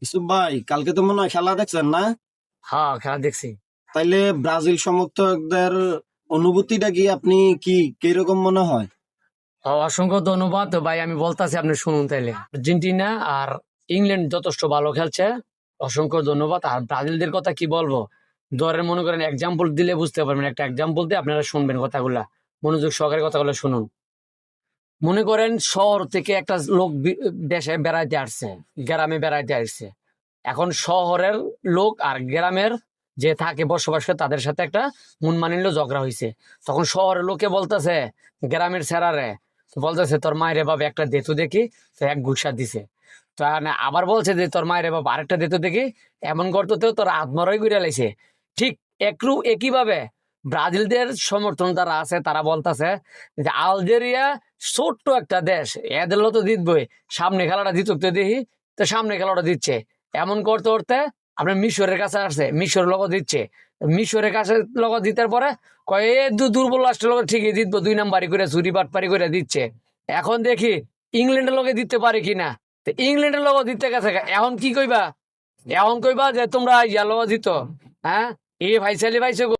ইসুফ ভাই, কালকে তো মনে হয় খেলা দেখছেন না? হ্যাঁ, খেলা দেখছি। তাইলে ব্রাজিল সমর্থকদের অনুভূতিটা কি আপনি কি কিরকম মনে হয়? অসংখ্য ধন্যবাদ তো ভাই, আমি বলতাছি আপনি শুনুন তাইলে। আর্জেন্টিনা আর ইংল্যান্ড যথেষ্ট ভালো খেলছে, অসংখ্য ধন্যবাদ। আর ব্রাজিলদের কথা কি বলবো, ধরেন মনে করেন এক্সাম্পল দিলে বুঝতে পারবেন, একটা এক্সাম্পল দিয়ে আপনারা শুনবেন কথাগুলা, মনোযোগ সহকারে কথাগুলো শুনুন। মনে করেন শহর থেকে একটা লোক দেশে বেড়াইতে আসছে, গ্রামে বেড়াইতে আসছে। এখন শহরের লোক আর গ্রামের যে থাকে বসবাস করে তাদের সাথে একটা মন মানিল্য ঝগড়া হয়েছে। তখন শহরের লোকে বলতেছে গ্রামের ছেড়ারে, বলতেছে তোর মায়ের বাবা একটা দেতু দেখি, তো এক ঘুষা দিছে। তো আবার বলছে যে তোর মায়ের বাবা আরেকটা দেতু দেখি, এমন করতেও তোর আত্মরাই করে লাইছে। ঠিক একটু একইভাবে ব্রাজিলদের সমর্থন যারা আছে তারা বলতেছে যে আলজেরিয়া ছোট্ট একটা দেশ, এদের তো জিতবই, সামনে খেলাটা জিতুক তো দেখি। তো সামনে খেলাটা দিচ্ছে, এমন করতে করতে আপনার মিশরের কাছে আসছে, মিশর লগত দিচ্ছে। মিশরের কাছে লগত দিতে পরে কয় এ দুর্বল রাষ্ট্রের লগত ঠিকই জিতবো, 2 নাম্বারই করে চুরি বাটপারি করে দিচ্ছে। এখন দেখি ইংল্যান্ডের লগে দিতে পারে কিনা। তো ইংল্যান্ডের লগত দিতে গেছে, এখন কি কইবা? এখন কইবা যে তোমরা ইয়ার লগত দিত, হ্যাঁ, এ ভাইসালি ভাইসে